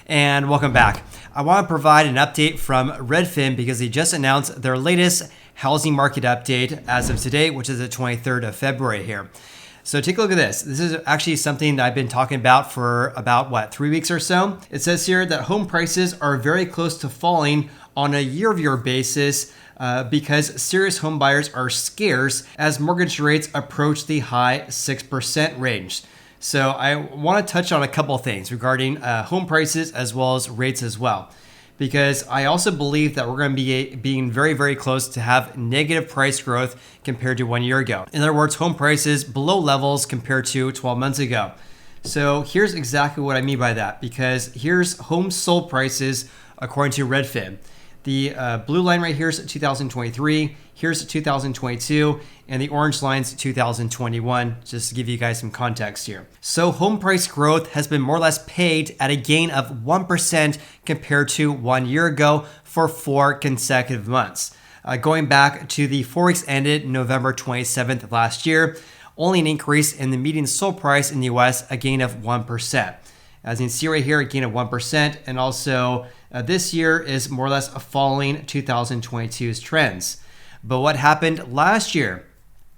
And welcome back. I want to provide an update from Redfin because they just announced their latest housing market update as of today, which is the 23rd of February here. So take a look at this. This is actually something that I've been talking about for about 3 weeks or so. It says here that home prices are very close to falling on a year-over-year basis because serious home buyers are scarce as mortgage rates approach the high 6% range. So I want to touch on a couple of things regarding home prices as well as rates as well, because I also believe that we're going to be being very, very close to have negative price growth compared to 1 year ago. In other words, home prices below levels compared to 12 months ago. So here's exactly what I mean by that, because here's home sold prices according to Redfin. The blue line right here is 2023, here's 2022, and the orange line's 2021, just to give you guys some context here. So home price growth has been more or less pegged at a gain of 1% compared to 1 year ago for 4 consecutive months. Going back to the 4 weeks ended November 27th of last year, only an increase in the median sold price in the US, a gain of 1%. As you can see right here, a gain of 1%, and also this year is more or less following 2022's trends. But what happened last year?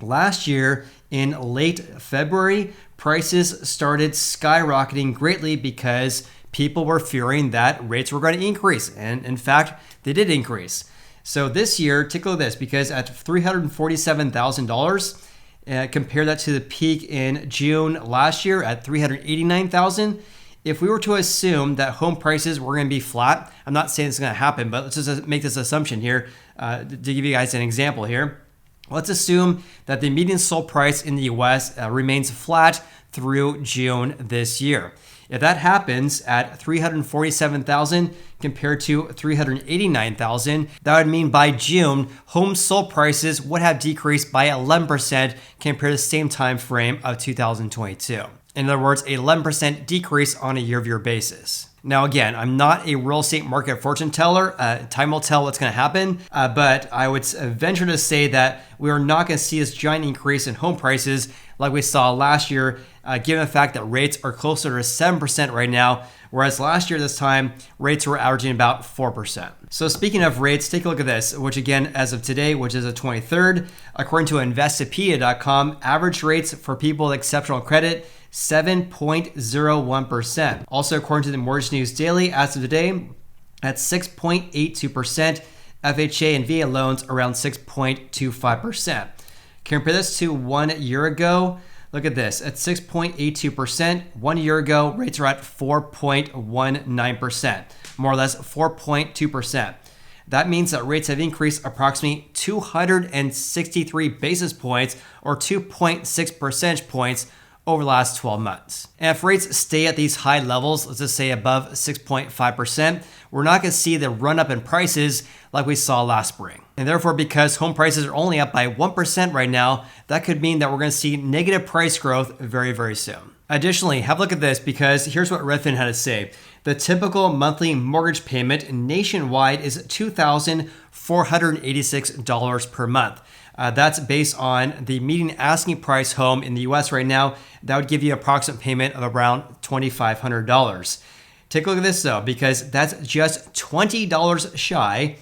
Last year, in late February, prices started skyrocketing greatly because people were fearing that rates were going to increase. And in fact, they did increase. So this year, take a look at this, because at $347,000, compare that to the peak in June last year at $389,000. If we were to assume that home prices were going to be flat, I'm not saying it's going to happen, but let's just make this assumption here to give you guys an example here. Let's assume that the median sold price in the US remains flat through June this year. If that happens at $347,000 compared to $389,000, that would mean by June, home sold prices would have decreased by 11% compared to the same time frame of 2022. In other words, a 11% decrease on a year-over-year basis. Now, again, I'm not a real estate market fortune teller. Time will tell what's going to happen. But I would venture to say that we are not going to see this giant increase in home prices like we saw last year, given the fact that rates are closer to 7% right now, whereas last year this time, rates were averaging about 4%. So speaking of rates, take a look at this, which again, as of today, which is the 23rd, according to Investopedia.com, average rates for people with exceptional credit, 7.01%. Also, according to the Mortgage News Daily, as of today, at 6.82%, FHA and VA loans around 6.25%. Compare this to 1 year ago. Look at this, at 6.82%. 1 year ago, rates are at 4.19%, more or less 4.2%. That means that rates have increased approximately 263 basis points or 2.6 percentage points over the last 12 months. And if rates stay at these high levels, let's just say above 6.5%, we're not going to see the run up in prices like we saw last spring. And therefore, because home prices are only up by 1% right now, that could mean that we're going to see negative price growth very, very soon. Additionally, have a look at this, because here's what Redfin had to say. The typical monthly mortgage payment nationwide is $2,486 per month. That's based on the median asking price home in the US right now. That would give you an approximate payment of around $2,500. Take a look at this though, because that's just $20 shy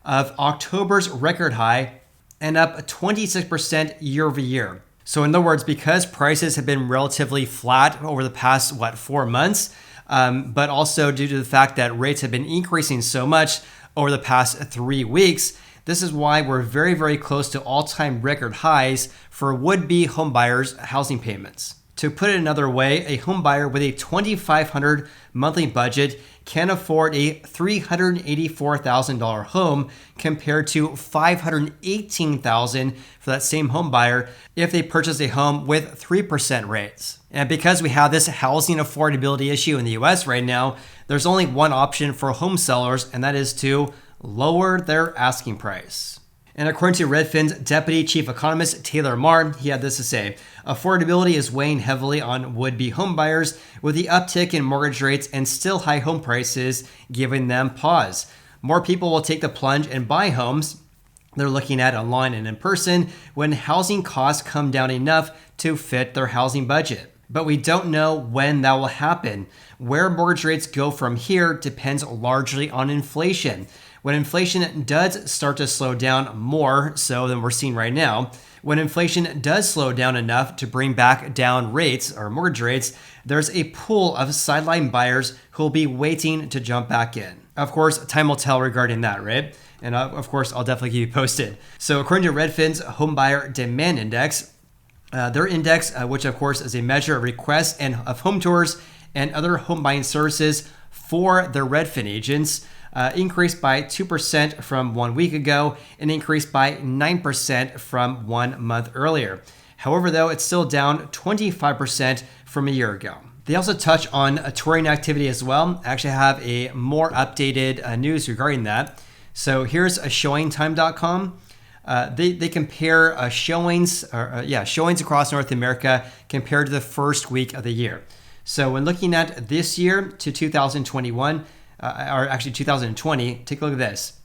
of October's record high and up 26% year over year. So in other words, because prices have been relatively flat over the past, 4 months, but also due to the fact that rates have been increasing so much over the past 3 weeks, this is why we're very, very close to all-time record highs for would-be homebuyers' housing payments. To put it another way, a homebuyer with a $2,500 monthly budget can afford a $384,000 home compared to $518,000 for that same homebuyer if they purchase a home with 3% rates. And because we have this housing affordability issue in the US right now, there's only one option for home sellers, and that is to lower their asking price. And according to Redfin's Deputy Chief Economist Taylor Marr, he had this to say: affordability is weighing heavily on would-be homebuyers, with the uptick in mortgage rates and still high home prices giving them pause. More people will take the plunge and buy homes they're looking at online and in person when housing costs come down enough to fit their housing budget. but we don't know when that will happen. Where mortgage rates go from here depends largely on inflation. When inflation does start to slow down more so than we're seeing right now, when inflation does slow down enough to bring back down rates or mortgage rates, there's a pool of sideline buyers who will be waiting to jump back in. Of course, time will tell regarding that, right? And of course, I'll definitely keep you posted. So according to Redfin's Homebuyer Demand Index, their index, which of course is a measure of requests and of home tours and other home buying services for their Redfin agents, increased by 2% from 1 week ago and increased by 9% from 1 month earlier. However, though, it's still down 25% from a year ago. They also touch on touring activity as well. I actually have a more updated news regarding that. So here's a showingtime.com. They compare showings across North America compared to the first week of the year. So when looking at this year to 2021, or actually 2020, take a look at this.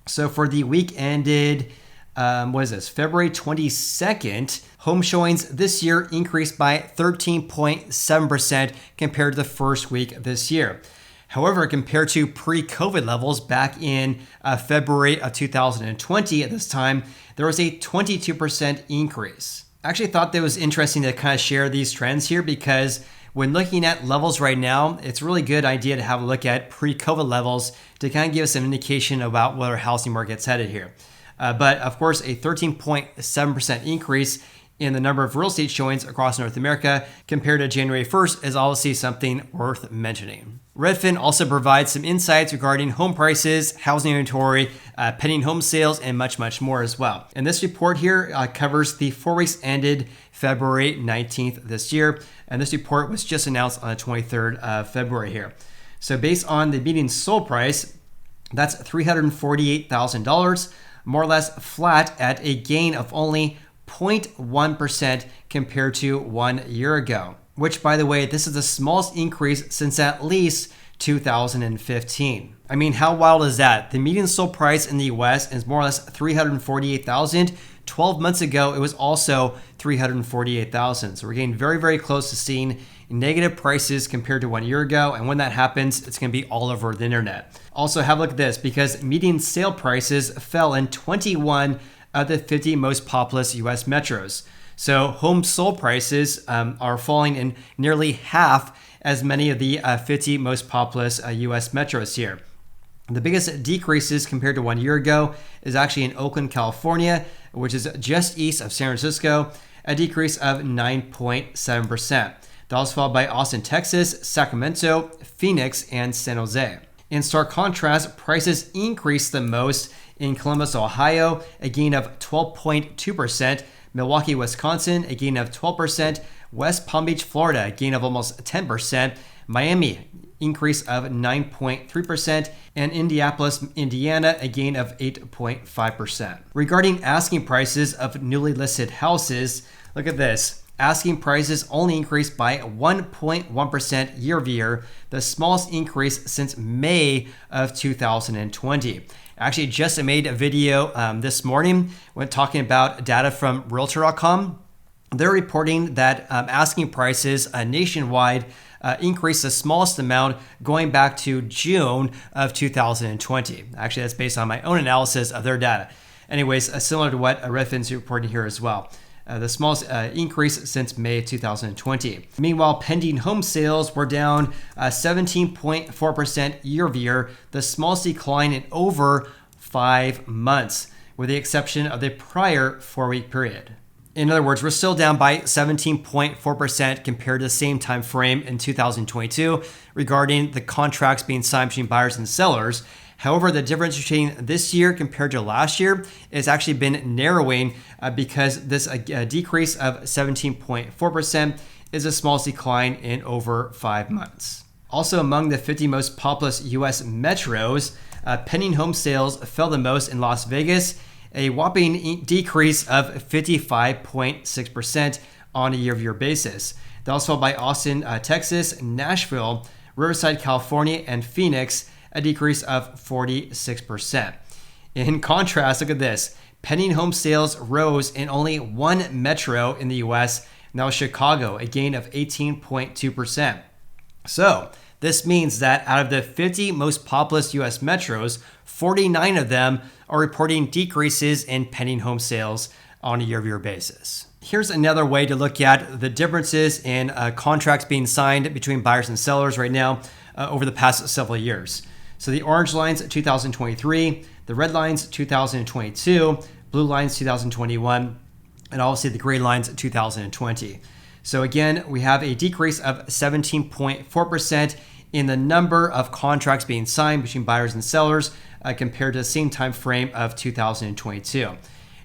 So for the week ended, February 22nd, home showings this year increased by 13.7% compared to the first week of this year. However, compared to pre-COVID levels back in February of 2020 at this time, there was a 22% increase. I actually thought that was interesting to kind of share these trends here because when looking at levels right now, it's a really good idea to have a look at pre-COVID levels to kind of give us an indication about where our housing market's headed here. But of course, a 13.7% increase in the number of real estate showings across North America compared to January 1st is obviously something worth mentioning. Redfin also provides some insights regarding home prices, housing inventory, pending home sales, and much, much more as well. And this report here covers the 4 weeks ended February 19th this year. And this report was just announced on the 23rd of February here. So based on the median sold price, that's $348,000, more or less flat at a gain of only 0.1% compared to 1 year ago, which, by the way, this is the smallest increase since at least 2015. I mean, how wild is that? The median sold price in the US is more or less $348,000. 12 months ago, it was also $348,000. So we're getting very, very close to seeing negative prices compared to 1 year ago. And when that happens, it's going to be all over the internet. Also, have a look at this because median sale prices fell in 21 of the 50 most populous US metros. So home sold prices are falling in nearly half as many of the 50 most populous US metros here. The biggest decreases compared to 1 year ago is actually in Oakland, California, which is just east of San Francisco, a decrease of 9.7%. That was followed by Austin, Texas, Sacramento, Phoenix, and San Jose. In stark contrast, prices increased the most in Columbus, Ohio, a gain of 12.2%, Milwaukee, Wisconsin, a gain of 12%, West Palm Beach, Florida, a gain of almost 10%, Miami, increase of 9.3%, and Indianapolis, Indiana, a gain of 8.5%. Regarding asking prices of newly listed houses, look at this. Asking prices only increased by 1.1% year over year, the smallest increase since May of 2020. I actually just made a video this morning when talking about data from Realtor.com. They're reporting that asking prices nationwide increased the smallest amount going back to June of 2020. Actually, that's based on my own analysis of their data. Anyways, similar to what Redfin's reporting here as well. The smallest increase since May 2020. Meanwhile, pending home sales were down 17.4% year over year, the smallest decline in over 5 months, with the exception of the prior 4-week period. In other words, we're still down by 17.4% compared to the same time frame in 2022 regarding the contracts being signed between buyers and sellers. However, the difference between this year compared to last year has actually been narrowing because this decrease of 17.4% is the smallest decline in over 5 months. Also, among the 50 most populous U.S. metros, pending home sales fell the most in Las Vegas, a whopping decrease of 55.6% on a year-over-year basis. That was followed by Austin, Texas, Nashville, Riverside, California, and Phoenix, a decrease of 46%. In contrast, look at this. Pending home sales rose in only one metro in the US, Now Chicago, a gain of 18.2%. So this means that out of the 50 most populous US metros, 49 of them are reporting decreases in pending home sales on a year-over-year basis. Here's another way to look at the differences in contracts being signed between buyers and sellers right now over the past several years. So the orange line's 2023, the red line's 2022, blue line's 2021, and obviously the gray line's 2020. So again, we have a decrease of 17.4% in the number of contracts being signed between buyers and sellers compared to the same time frame of 2022.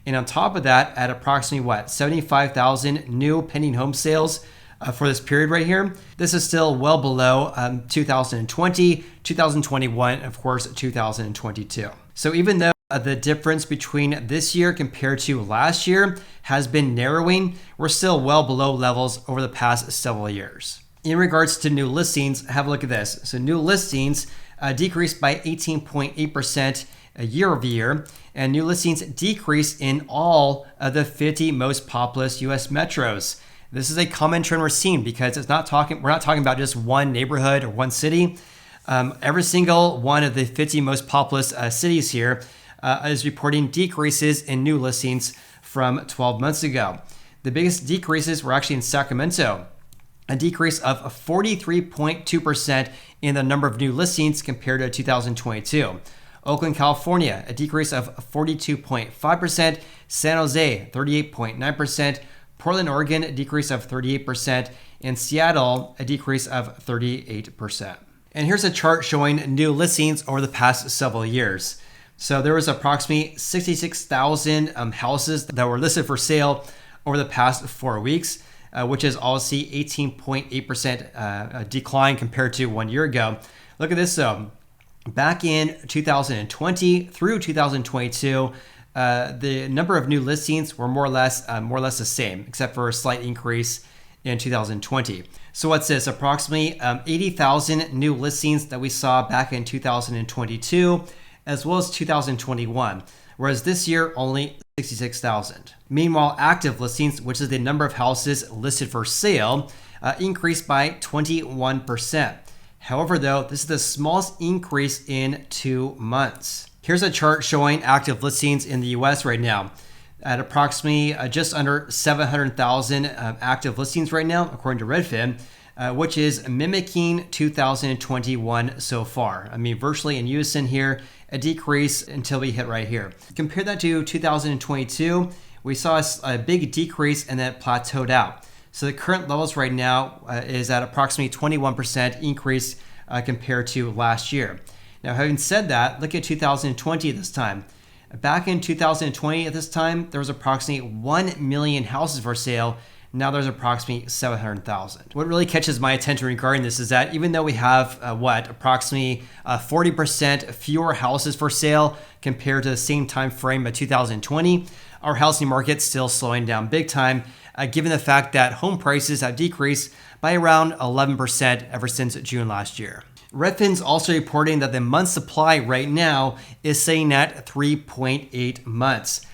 And on top of that, at approximately 75,000 new pending home sales for this period right here, this is still well below 2020, 2021, and of course 2022. So even though the difference between this year compared to last year has been narrowing, we're still well below levels over the past several years. In regards to new listings, have a look at this. So new listings decreased by 18.8% year over year, and new listings decreased in all of the 50 most populous US metros. This is a common trend we're seeing because we're not talking about just one neighborhood or one city. Every single one of the 50 most populous cities here is reporting decreases in new listings from 12 months ago. The biggest decreases were actually in Sacramento, a decrease of 43.2% in the number of new listings compared to 2022. Oakland, California, a decrease of 42.5%. San Jose, 38.9%. Portland, Oregon, a decrease of 38%. And Seattle, a decrease of 38%. And here's a chart showing new listings over the past several years. So there was approximately 66,000 houses that were listed for sale over the past 4 weeks, which is obviously 18.8% decline compared to 1 year ago. Look at this though. Back in 2020 through 2022, the number of new listings were more or less the same, except for a slight increase in 2020. So what's this? Approximately 80,000 new listings that we saw back in 2022, as well as 2021, whereas this year only 66,000. Meanwhile, active listings, which is the number of houses listed for sale, increased by 21%. However, though, this is the smallest increase in 2 months. Here's a chart showing active listings in the US right now at approximately just under 700,000 active listings right now, according to Redfin, which is mimicking 2021 so far. I mean, virtually in unison here, a decrease until we hit right here. Compare that to 2022, we saw a big decrease and then it plateaued out. So the current levels right now is at approximately 21% increase compared to last year. Now, having said that, look at 2020 at this time. Back in 2020 at this time, there was approximately 1 million houses for sale. Now there's approximately 700,000. What really catches my attention regarding this is that even though we have approximately 40% fewer houses for sale compared to the same time frame of 2020, our housing market's still slowing down big time, given the fact that home prices have decreased by around 11% ever since June last year. Redfin's also reporting that the month supply right now is sitting at 3.8 months.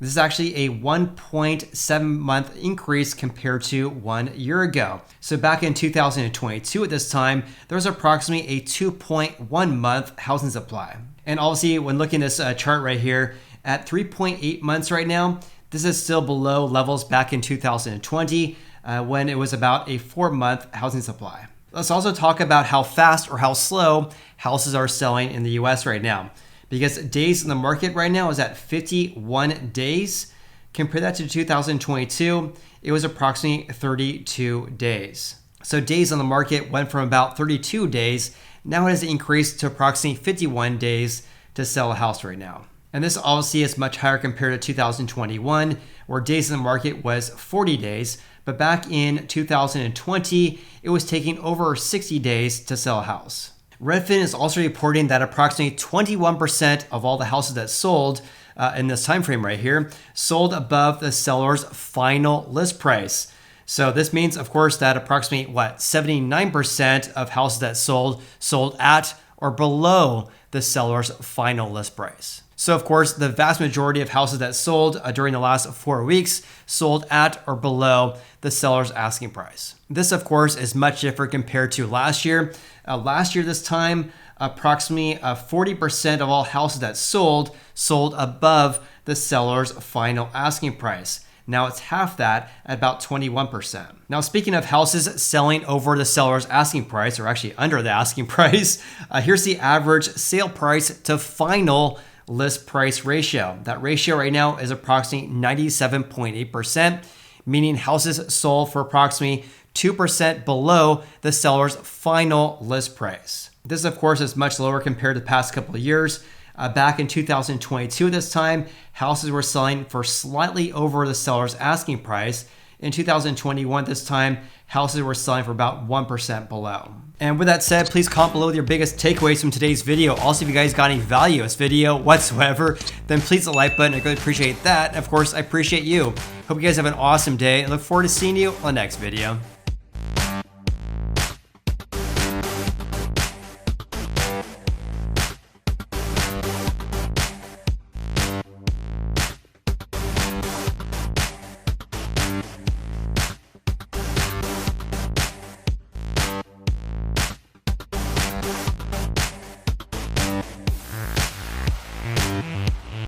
This is actually a 1.7 month increase compared to 1 year ago. So back in 2022 at this time, there was approximately a 2.1 month housing supply. And obviously when looking at this chart right here, at 3.8 months right now, this is still below levels back in 2020 when it was about a 4-month housing supply. Let's also talk about how fast or how slow houses are selling in the US right now. Because days in the market right now is at 51 days. Compare that to 2022, it was approximately 32 days. So days on the market went from about 32 days, now it has increased to approximately 51 days to sell a house right now. And this obviously is much higher compared to 2021, where days in the market was 40 days. But back in 2020, it was taking over 60 days to sell a house. Redfin is also reporting that approximately 21% of all the houses that sold in this time frame right here sold above the seller's final list price. So this means, of course, that approximately 79% of houses that sold at or below the seller's final list price. So of course, the vast majority of houses that sold during the last 4 weeks sold at or below the seller's asking price. This of course is much different compared to last year. Last year this time, approximately 40% of all houses that sold above the seller's final asking price. Now it's half that at about 21%. Now, speaking of houses selling over the seller's asking price, or actually under the asking price, here's the average sale price to final list price ratio. That ratio right now is approximately 97.8%, meaning houses sold for approximately 2% below the seller's final list price. This, of course, is much lower compared to the past couple of years. Back in 2022, this time, houses were selling for slightly over the seller's asking price. In 2021, this time, houses were selling for about 1% below. And with that said, please comment below with your biggest takeaways from today's video. Also, if you guys got any value in this video whatsoever, then please hit the like button. I really appreciate that. And of course, I appreciate you. Hope you guys have an awesome day and look forward to seeing you on the next video.